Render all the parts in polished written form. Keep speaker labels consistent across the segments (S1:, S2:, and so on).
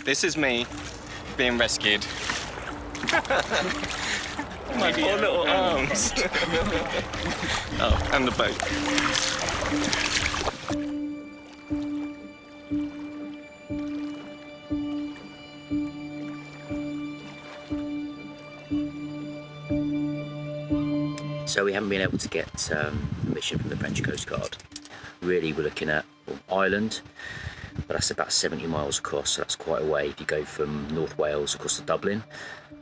S1: This is me being rescued. My poor little arms. Oh, and the boat.
S2: So we haven't been able to get permission from the French Coastguard. Really, we're looking at Ireland, but that's about 70 miles across, so that's quite a way if you go from North Wales across to Dublin.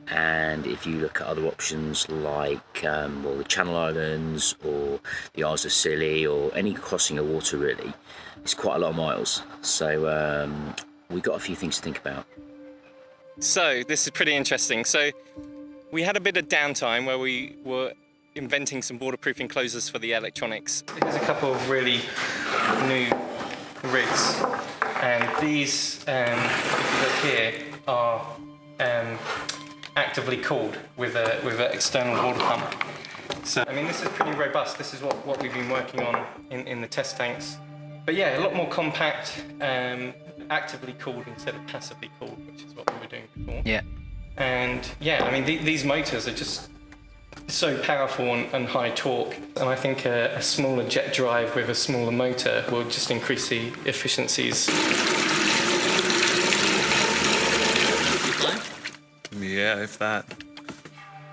S2: And if you look at other options like the Channel Islands or the Isles of Scilly or any crossing of water, really, it's quite a lot of miles. So we've got a few things to think about.
S1: So this is pretty interesting. So we had a bit of downtime where we were inventing some waterproof enclosures for the electronics. Here's a couple of really new rigs, and these, if you look here, are actively cooled with an external water pump. So, I mean, this is pretty robust. This is what we've been working on in the test tanks. But yeah, a lot more compact, actively cooled instead of passively cooled, which is what we were doing before.
S2: Yeah.
S1: And yeah, I mean, these motors are just so powerful and high torque, and I think a smaller jet drive with a smaller motor will just increase the efficiencies.
S3: Yeah, if that.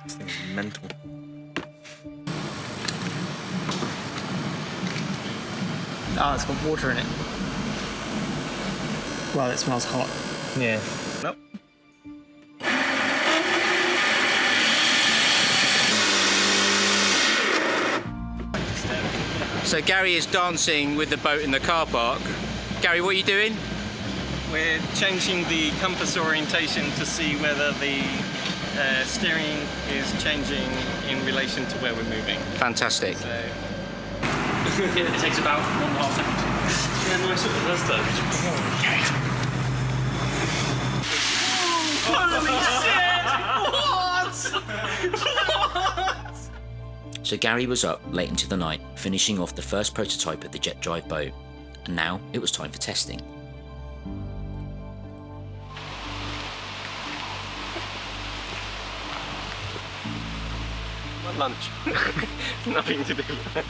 S3: This thing's mental.
S4: Oh, it's got water in it. Well, it smells hot.
S1: Yeah.
S3: Nope.
S2: So Gary is dancing with the boat in the car park. Gary, what are you doing?
S1: We're changing the compass orientation to see whether the steering is changing in relation to where we're moving.
S2: Fantastic.
S1: So,
S4: It takes about 1.5 seconds.
S3: Yeah, nice at the first time.
S2: So Gary was up late into the night, finishing off the first prototype of the jet drive boat, and now it was time for testing.
S1: my lunch. Nothing to do with that.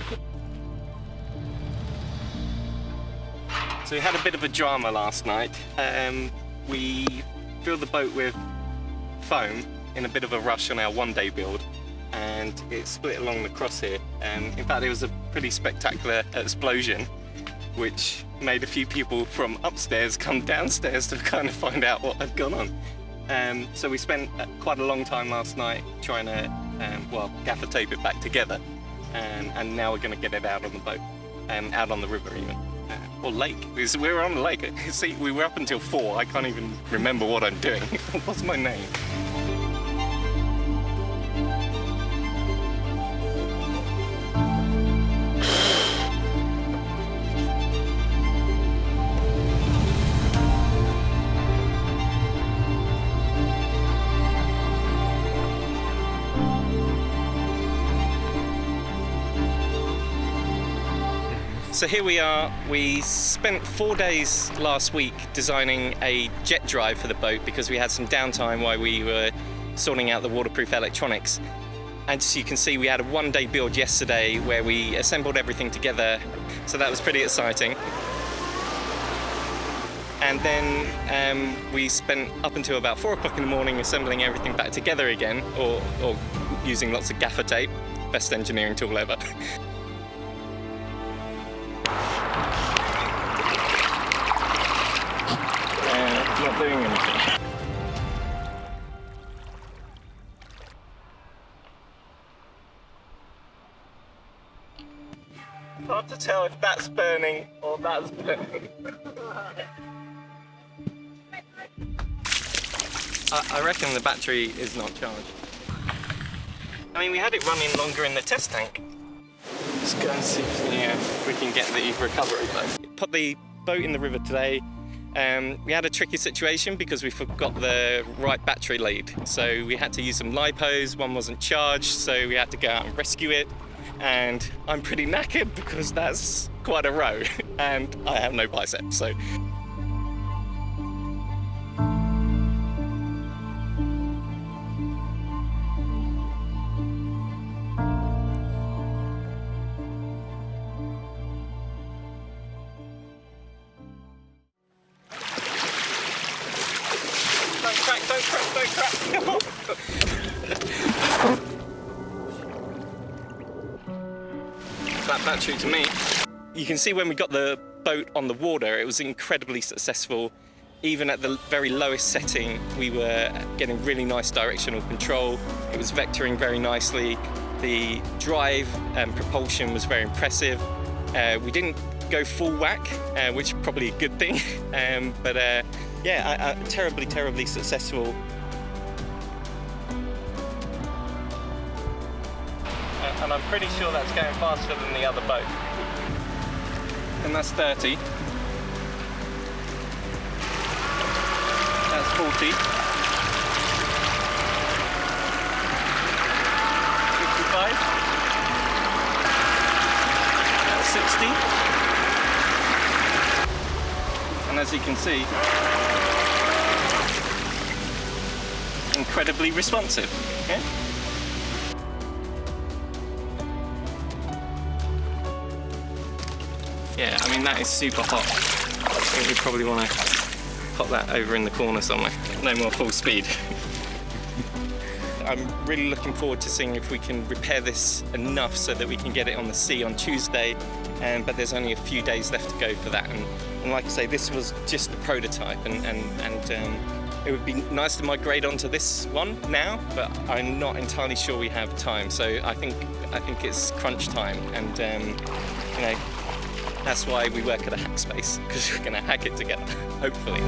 S1: So we had a bit of a drama last night. We filled the boat with foam in a bit of a rush on our one-day build, and it split along the crosshair. In fact, it was a pretty spectacular explosion, which made a few people from upstairs come downstairs to kind of find out what had gone on. So we spent quite a long time last night trying to, gaffer tape it back together, and now we're going to get it out on the boat, out on the river even. Or lake. We were on the lake. See, we were up until 4. I can't even remember what I'm doing. What's my name? So here we are. We spent 4 days last week designing a jet drive for the boat because we had some downtime while we were sorting out the waterproof electronics. And as you can see, we had a one-day build yesterday where we assembled everything together, so that was pretty exciting. And then we spent up until about 4 o'clock in the morning assembling everything back together again, or using lots of gaffer tape. Best engineering tool ever. Not doing anything. Hard to tell if that's burning or that's burning. I reckon the battery is not charged. I mean, we had it running longer in the test tank. Let's go and see if we can get the recovery boat. Put the boat in the river today. We had a tricky situation because we forgot the right battery lead. So we had to use some lipos, one wasn't charged, so we had to go out and rescue it. And I'm pretty knackered because that's quite a row, and I have no biceps, so. won't crack. That battery to me. You can see when we got the boat on the water, it was incredibly successful. Even at the very lowest setting, we were getting really nice directional control. It was vectoring very nicely. The drive and propulsion was very impressive. We didn't go full whack, which is probably a good thing. But yeah, terribly, terribly successful. And I'm pretty sure that's going faster than the other boat. And that's 30. That's 40. 55. 60. And as you can see, incredibly responsive. Okay? Yeah, I mean, that is super hot. I think we probably want to pop that over in the corner somewhere. No more full speed. I'm really looking forward to seeing if we can repair this enough so that we can get it on the sea on Tuesday, but there's only a few days left to go for that. And like I say, this was just the prototype, and it would be nice to migrate onto this one now, but I'm not entirely sure we have time. So I think it's crunch time, and you know, that's why we work at a Hackspace, because we're going to hack it together, hopefully.